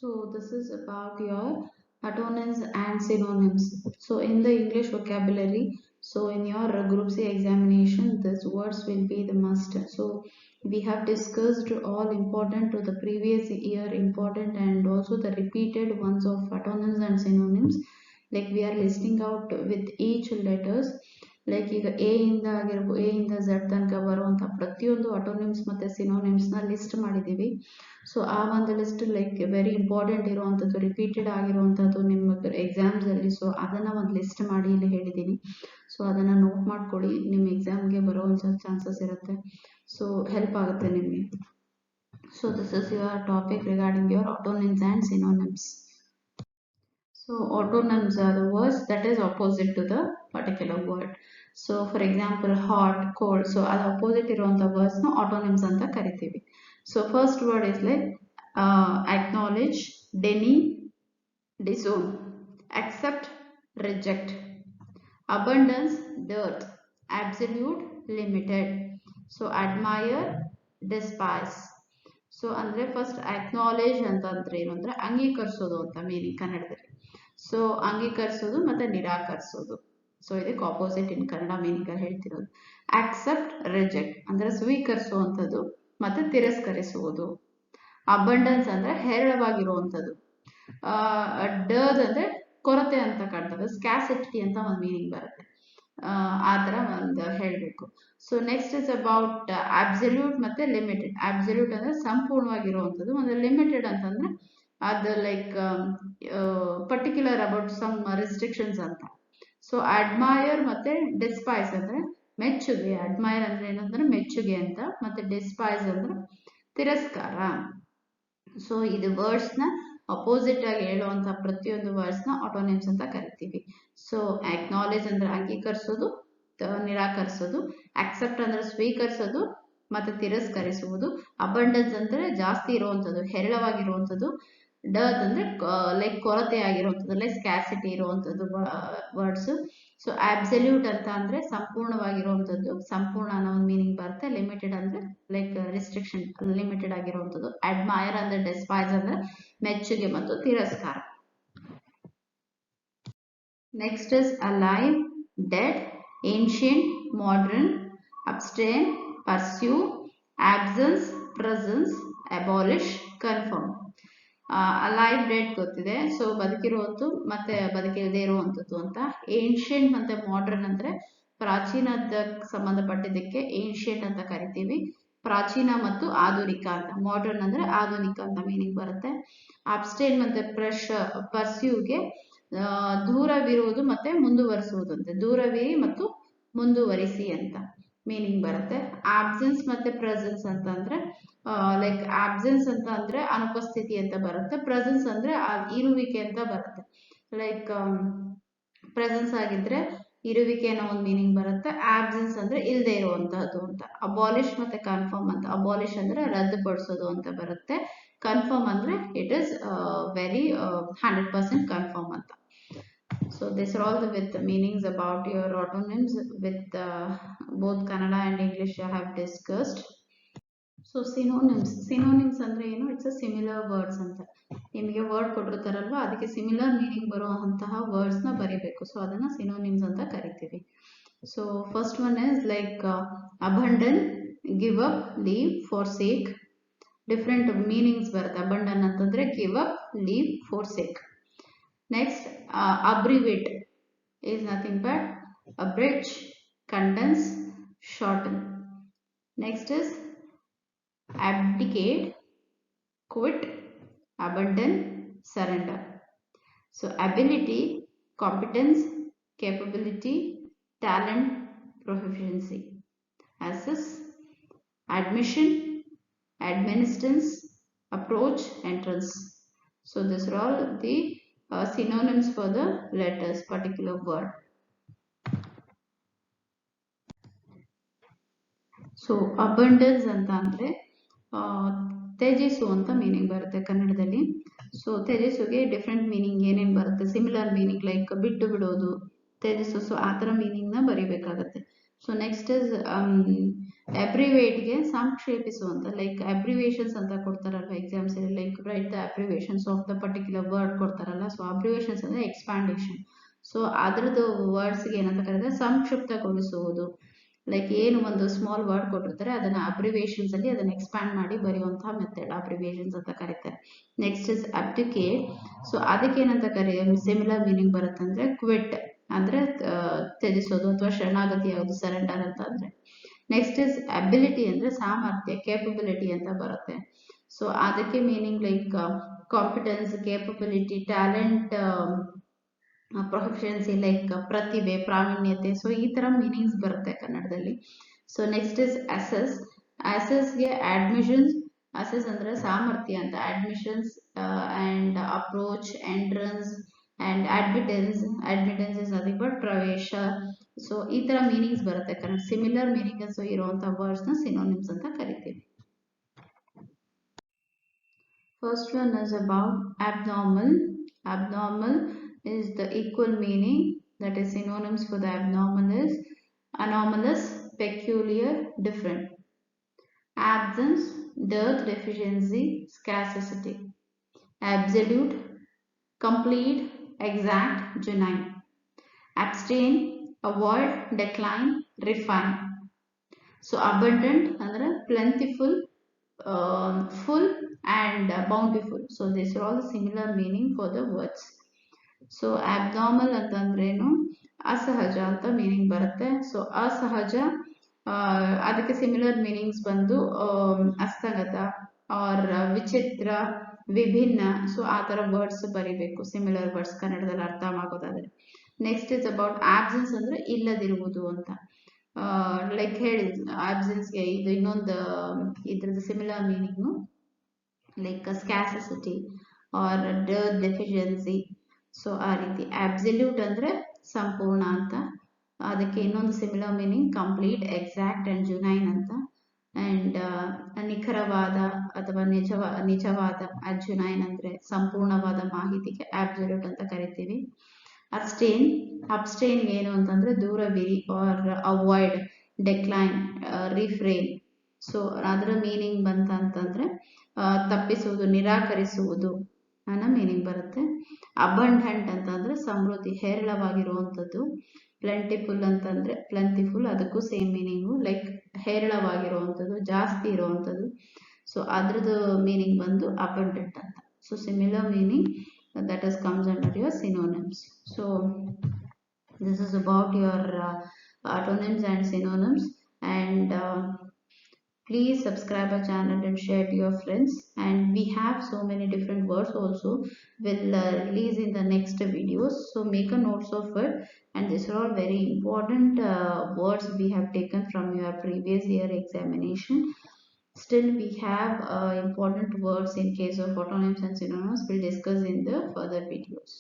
So this is about your antonyms and synonyms. So in the English vocabulary, so in your Group C examination, these words will be the must. So we have discussed all important to the previous year important and also the repeated ones of antonyms and synonyms. Like we are listing out with each letters. Like ಈಗ A ಇಂದ Z ತನಕ ಬರುವಂಥ ಪ್ರತಿಯೊಂದು ಅಟೋನಿಮ್ಸ್ ಮತ್ತು ಸಿನೋನಿಮ್ಸ್ನ list ಮಾಡಿದ್ದೀವಿ. So ಆ ಒಂದು list like very important ಇರುವಂಥದ್ದು ರಿಪೀಟೆಡ್ ಆಗಿರುವಂಥದ್ದು ನಿಮ್ಮ ಎಕ್ಸಾಮ್ಸಲ್ಲಿ. ಸೊ ಅದನ್ನು ಒಂದು ಲಿಸ್ಟ್ ಮಾಡಿ ಇಲ್ಲಿ ಹೇಳಿದ್ದೀನಿ. ಸೊ ಅದನ್ನು ನೋಟ್ ಮಾಡ್ಕೊಳ್ಳಿ, ನಿಮ್ಮ ಎಕ್ಸಾಮ್ಗೆ ಬರೋ ಒಂದು ಚಾನ್ಸಸ್ ಇರುತ್ತೆ. ಸೊ ಹೆಲ್ಪ್ ಆಗುತ್ತೆ ನಿಮಗೆ. So this is your topic regarding your antonyms and synonyms. So antonyms are the words that is opposite to the particular word. So for example, hot, cold. So ಅದು opposite ಇರುವಂಥ words ನ antonyms ಅಂತ ಕರಿತೀವಿ. So first word is like acknowledge, deny, disown, accept, reject, abundance, dearth, absolute, limited. So admire, despise. So ಅಂದರೆ first acknowledge ಅಂತಂದ್ರೆ ಏನು ಅಂದರೆ ಅಂಗೀಕರಿಸೋದು ಅಂತ ಮೀನಿಂಗ್ ಕನ್ನಡದಲ್ಲಿ. ಸೊ ಅಂಗೀಕರಿಸೋದು ಮತ್ತು ನಿರಾಕರಿಸೋದು. ಸೊ ಇದಕ್ಕೆ ಆಪೋಸಿಟ್ ಇನ್ ಕನ್ನಡ ಮೀನಿಂಗ್ ಹೇಳ್ತಿರೋದು. ಆಕ್ಸೆಪ್ಟ್, ರಿಜೆಕ್ಟ್ ಅಂದರೆ ಸ್ವೀಕರಿಸುವಂಥದ್ದು ಮತ್ತು ತಿರಸ್ಕರಿಸುವುದು. ಅಬಂಡೆನ್ಸ್ ಅಂದರೆ ಹೇರಳವಾಗಿರುವಂಥದ್ದು. ಡರ್ದ್ ಅಂದರೆ ಕೊರತೆ ಅಂತ ಕಾಣ್ತದೆ. ಸ್ಕ್ಯಾಸಿಟಿ ಅಂತ ಒಂದು ಮೀನಿಂಗ್ ಬರುತ್ತೆ. ಆ ಥರ ಒಂದು ಹೇಳಬೇಕು. So next is about absolute ಮತ್ತು ಲಿಮಿಟೆಡ್. ಅಬ್ಸಲ್ಯೂಟ್ ಅಂದರೆ ಸಂಪೂರ್ಣವಾಗಿರುವಂಥದ್ದು, ಮತ್ತು ಲಿಮಿಟೆಡ್ ಅಂತಂದರೆ ಅದು like particular about some restrictions ಅಂತ. ಸೊ ಅಡ್ಮೈರ್ ಮತ್ತು ಡಿಸ್ಪೈಸ್ ಅಂದರೆ ಮೆಚ್ಚುಗೆ. ಅಡ್ಮೈರ್ ಅಂದರೆ ಏನಂದ್ರೆ ಮೆಚ್ಚುಗೆ ಅಂತ, ಮತ್ತು ಡಿಸ್ಪೈಸ್ ಅಂದರೆ ತಿರಸ್ಕಾರ. ಸೊ ಇದು ವರ್ಡ್ಸ್ನ ಅಪೋಸಿಟ್ ಆಗಿ ಹೇಳುವಂಥ ಪ್ರತಿಯೊಂದು ವರ್ಡ್ಸ್ನ ಆಟೋನಿಮ್ಸ್ ಅಂತ ಕರಿತೀವಿ. ಸೊ ಅಕ್ನಾಲೇಜ್ ಅಂದರೆ ಅಂಗೀಕರಿಸೋದು, ನಿರಾಕರಿಸೋದು. ಆಕ್ಸೆಪ್ಟ್ ಅಂದರೆ ಸ್ವೀಕರಿಸೋದು ಮತ್ತು ತಿರಸ್ಕರಿಸುವುದು. ಅಬಂಡೆನ್ಸ್ ಅಂದರೆ ಜಾಸ್ತಿ ಇರುವಂಥದ್ದು, ಹೇರಳವಾಗಿರುವಂಥದ್ದು. ಡರ್ತ್ ಅಂದರೆ ಲೈಕ್ ಕೊರತೆ ಆಗಿರುವಂಥದ್ದು, ಲೈಕ್ ಸ್ಕ್ಯಾಸಿಟಿ ಇರುವಂಥದ್ದು ವರ್ಡ್ಸು. ಸೊ ಅಬ್ಸಲ್ಯೂಟ್ ಅಂತ ಅಂದರೆ ಸಂಪೂರ್ಣವಾಗಿರುವಂಥದ್ದು, ಸಂಪೂರ್ಣ ಅನ್ನೋ ಒಂದು ಮೀನಿಂಗ್ ಬರುತ್ತೆ. ಲಿಮಿಟೆಡ್ ಅಂದರೆ ಲೈಕ್ ರಿಸ್ಟ್ರಿಕ್ಷನ್, ಲಿಮಿಟೆಡ್ ಆಗಿರುವಂಥದ್ದು. ಅಡ್ಮೈರ್ ಅಂದರೆ ಡಿಸ್ಪೈಸ್ ಅಂದರೆ ಮೆಚ್ಚುಗೆ ಮತ್ತು ತಿರಸ್ಕಾರ. Next is alive, dead, ancient, modern, abstain, pursue, absence, presence, abolish, confirm. Alive, dead ಗೊತ್ತಿದೆ. ಸೊ ಬದುಕಿರುವಂಥದ್ದು ಮತ್ತೆ ಬದುಕಿಲ್ಲದೆ ಇರುವಂಥದ್ದು ಅಂತ. ಏನ್ಷಿಯಂಟ್ ಮತ್ತೆ ಮಾಡರ್ನ್ ಅಂದರೆ ಪ್ರಾಚೀನದ ಸಂಬಂಧಪಟ್ಟಿದ್ದಕ್ಕೆ ಏನ್ಷಿಯಂಟ್ ಅಂತ ಕರಿತೀವಿ. ಪ್ರಾಚೀನ ಮತ್ತು ಆಧುನಿಕ ಅಂತ. ಮಾಡರ್ನ್ ಅಂದರೆ ಆಧುನಿಕ ಅಂತ ಮೀನಿಂಗ್ ಬರುತ್ತೆ. ಅಬ್ಸ್ಟೇನ್ ಮತ್ತೆ ಪರ್ಸ್ಯೂಗೆ ದೂರವಿರುವುದು ಮತ್ತೆ ಮುಂದುವರಿಸುವುದು ಅಂತ. ದೂರವಿರಿ ಮತ್ತು ಮುಂದುವರಿಸಿ ಅಂತ ಮೀನಿಂಗ್ ಬರುತ್ತೆ. ಆಬ್ಸೆನ್ಸ್ ಮತ್ತೆ ಪ್ರೆಸೆನ್ಸ್ ಅಂತ ಅಂದ್ರೆ ಲೈಕ್ ಆಬ್ಸೆನ್ಸ್ ಅಂತ ಅಂದ್ರೆ ಅನುಪಸ್ಥಿತಿ ಅಂತ ಬರುತ್ತೆ. ಪ್ರೆಸೆನ್ಸ್ ಅಂದ್ರೆ ಇರುವಿಕೆ ಅಂತ ಬರುತ್ತೆ. ಲೈಕ್ ಪ್ರೆಸೆನ್ಸ್ ಆಗಿದ್ರೆ ಇರುವಿಕೆ ಅನ್ನೋ ಒಂದು ಮೀನಿಂಗ್ ಬರುತ್ತೆ. ಆಬ್ಸೆನ್ಸ್ ಅಂದ್ರೆ ಇಲ್ಲದೆ ಇರುವಂತಹದ್ದು ಅಂತ. ಅಬಾಲಿಷ್ ಮತ್ತೆ ಕನ್ಫರ್ಮ್ ಅಂತ. ಅಬಾಲಿಷ್ ಅಂದ್ರೆ ರದ್ದುಪಡಿಸೋದು ಅಂತ ಬರುತ್ತೆ. ಕನ್ಫರ್ಮ್ ಅಂದ್ರೆ ಇಟ್ ಇಸ್ ವೆರಿ 100% ಕನ್ಫರ್ಮ್ ಅಂತ. So these are all with the meanings about your antonyms with both Kannada and English I have discussed. So synonyms ಅಂದ್ರೆ ಏನು? ಇಟ್ಸ್ ಅ ಸಿಮಿಲರ್ ವರ್ಡ್ಸ್ ಅಂತ. ನಿಮಗೆ ವರ್ಡ್ ಕೊಟ್ಟಿರ್ತಾರಲ್ವಾ, ಅದಕ್ಕೆ ಸಿಮಿಲರ್ ಮೀನಿಂಗ್ ಬರುವಂತಹ words ನ ಬರೀಬೇಕು. So ಅದನ್ನ ಸಿನೋನಿಮ್ಸ್ ಅಂತ ಕರಿತೀವಿ. So first one is like abandon, give up, leave, forsake. Different meanings ಬರುತ್ತೆ. ಅಬಂಡನ್ ಅಂತಂದ್ರೆ give up, leave, forsake. Next, abbreviate is nothing but abridge, condense, shorten. Next is abdicate, quit, abandon, surrender. So ability, competence, capability, talent, proficiency. Access, admission, administrance, approach, entrance. So these are all the synonyms for the letters particular word. So abundance ಅಂತ ಅಂದ್ರೆ ತ್ಯಜಿಸು ಅಂತ meaning ಬರುತ್ತೆ ಕನ್ನಡದಲ್ಲಿ. So ತ್ಯಜಿಸುಗೆ different meaning ಏನೇನು ಬರುತ್ತೆ, similar meaning like ಬಿಟ್ಟು ಬಿಡೋದು, ತ್ಯಜಿಸು. So ಆ ಥರ ಮೀನಿಂಗ್ನ ಬರಿಬೇಕಾಗತ್ತೆ. ಸೊ ನೆಕ್ಸ್ಟ್ ಇಸ್ ಅಬ್ರಿವೇಟ್ಗೆ ಸಂಕ್ಷೇಪಿಸು ಅಂತ, ಲೈಕ್ ಅಬ್ರಿವೇಷನ್ಸ್ ಅಂತ ಕೊಡ್ತಾರಲ್ವ ಎಕ್ಸಾಮ್ಸ್ ಅಲ್ಲಿ, like right the abbreviations of the particular word ಕೊಡ್ತಾರಲ್ಲ. ಸೊ ಅಬ್ರಿವೇಷನ್ಸ್ ಅಂದ್ರೆ ಎಕ್ಸ್ಪಾಂಡೇಷನ್. ಸೊ ಅದ್ರದ್ದು ವರ್ಡ್ಸ್ಗೆ ಏನಂತ ಕರೀತಾರೆ, ಸಂಕ್ಷಿಪ್ತಗೊಳಿಸುವುದು. ಲೈಕ್ ಏನು ಒಂದು ಸ್ಮಾಲ್ ವರ್ಡ್ ಕೊಟ್ಟಿರ್ತಾರೆ ಅದನ್ನ ಅಬ್ರಿವೇಷನ್ಸ್ ಅಲ್ಲಿ ಅದನ್ನ ಎಕ್ಸ್ಪ್ಯಾಂಡ್ ಮಾಡಿ ಬರೆಯುವಂತಹ ಮೆಥಡ್ ಅಬ್ರಿವೇಷನ್ಸ್ ಅಂತ ಕರೀತಾರೆ. Next is ಅಬ್ಡಿಕೇಟ್. ಸೊ ಅದಕ್ಕೆ ಏನಂತ ಸಿಮಿಲರ್ ಮೀನಿಂಗ್ ಬರುತ್ತೆ ಅಂದ್ರೆ ಕ್ವಿಟ್ ಅಂದ್ರೆ ತ್ಯಜಿಸೋದು ಅಥವಾ ಶರಣಾಗತಿ ಆಗೋದು, ಸರೆಂಡರ್ ಅಂತ ಅಂದ್ರೆ. ನೆಕ್ಸ್ಟ್ ಇಸ್ ಅಬಿಲಿಟಿ ಅಂದ್ರೆ ಸಾಮರ್ಥ್ಯ, ಕೇಪಬಿಲಿಟಿ ಅಂತ ಬರುತ್ತೆ. ಸೊ ಅದಕ್ಕೆ meaning like competence, capability, talent, proficiency, like ಪ್ರತಿಭೆ, ಪ್ರಾವೀಣ್ಯತೆ. ಸೊ ಈ ತರ ಮೀನಿಂಗ್ಸ್ ಬರುತ್ತೆ ಕನ್ನಡದಲ್ಲಿ. So next is access. ಅಸೆಸ್ಗೆ ಅಡ್ಮಿಷನ್ಸ್, ಅಸೆಸ್ ಅಂದ್ರೆ ಸಾಮರ್ಥ್ಯ ಅಂತ, admissions and approach, entrance and admittance. Admittance is nothing but ಪ್ರವೇಶ. ಸೊ ಈ ತರ ಮೀನಿಂಗ್ಸ್ ಬರುತ್ತೆ ಕನ್ನಡ. ಸಿಮಿಲರ್ ಮೀನಿಂಗ್ಸ್ ಇರುವಂತಹ ವರ್ಡ್ಸ್ ನ ಸಿನೋನಿಮ್ಸ್ ಅಂತ ಕರಿತೀವಿ. First one is about abnormal. Abnormal is the equal meaning, that is synonyms for the abnormal is anomalous, peculiar, different. Absence, dearth, deficiency, scarcity. Absolute, complete, exact, genuine. Abstain, avoid, decline, refine. So abundant ಅಂದ್ರೆ plentiful, full and bountiful. So these are all the similar meaning for the words. So abnormal ಅಂತಂದ್ರೇನು, ಅಸಹಜ ಅಂತ meaning ಬರುತ್ತೆ. So ಅಸಹಜ, ಅದಕ್ಕೆ similar meanings ಬಂದು ಅಸ್ತಗತ R ವಿಚಿತ್ರ, ವಿಭಿನ್ನ. ಸೊ ಆ ತರ ವರ್ಡ್ಸ್ ಬರಿಬೇಕು, ಸಿಮಿಲರ್ ವರ್ಡ್ಸ್ ಕನ್ನಡದಲ್ಲಿ ಅರ್ಥ ಆಗೋದಾದ್ರೆ. ನೆಕ್ಸ್ಟ್ ಇಸ್ ಅಬೌಟ್ ಆಬ್ಸೆನ್ಸ್ ಅಂದ್ರೆ ಇಲ್ಲದಿರುವುದು ಅಂತ. ಲೈಕ್ ಹೇಳಿ ಆಬ್ಸೆನ್ಸ್ಗೆ ಇದು ಇನ್ನೊಂದು ಇದ್ರದ್ದು similar meaning like scarcity or dearth, deficiency. So ಆ ರೀತಿ. ಅಬ್ಸಲ್ಯೂಟ್ ಅಂದ್ರೆ ಸಂಪೂರ್ಣ ಅಂತ, ಅದಕ್ಕೆ ಇನ್ನೊಂದು similar meaning complete, exact and genuine ಅಂತ. ಅಂಡ್ ನಿಖರವಾದ ಅಥವಾ ನಿಜವಾದ, ಅಜುನೈನ್ ಅಂದ್ರೆ ಸಂಪೂರ್ಣವಾದ ಮಾಹಿತಿಗೆ ಅಬ್ಸಲ್ಯೂಟ್ ಅಂತ ಕರಿತೀವಿ. ಅಬ್ಸ್ಟೇನ್, ಅಬ್ಸ್ಟೇನ್ ಏನು ಅಂತಂದ್ರೆ ದೂರವಿರಿ ಆರ್ ಅವಾಯ್ಡ್, ಡೆಕ್ಲೈನ್, ರಿಫ್ರೇನ್. ಸೊ ಅದರ ಮೀನಿಂಗ್ ಬಂತಂತಂದ್ರೆ ತಪ್ಪಿಸುವುದು, ನಿರಾಕರಿಸುವುದು ಅನ್ನೋ ಮೀನಿಂಗ್ ಬರುತ್ತೆ. ಅಬಂಡೆಂಟ್ ಅಂತಂದ್ರೆ ಸಮೃದ್ಧಿ, ಹೇರಳವಾಗಿರುವಂಥದ್ದು. ಪ್ಲೆಂಟಿಫುಲ್ ಅಂತಂದ್ರೆ ಪ್ಲೆಂಟಿಫುಲ್, ಅದಕ್ಕೂ ಸೇಮ್ ಮೀನಿಂಗು, ಲೈಕ್ ಹೇರಳವಾಗಿರುವಂಥದ್ದು, ಜಾಸ್ತಿ ಇರುವಂಥದ್ದು. ಸೊ ಅದ್ರದ್ದು ಮೀನಿಂಗ್ ಬಂದು ಅಬಂಡೆಂಟ್ ಅಂತ. So similar meaning that is comes under your synonyms. So this is about your antonyms and synonyms, and please subscribe our channel and share to your friends. And we have so many different words also will release in the next videos, so make a notes of it. And these are all very important words we have taken from your previous year examination. Still we have important words in case of antonyms and synonyms we'll discuss in the further videos.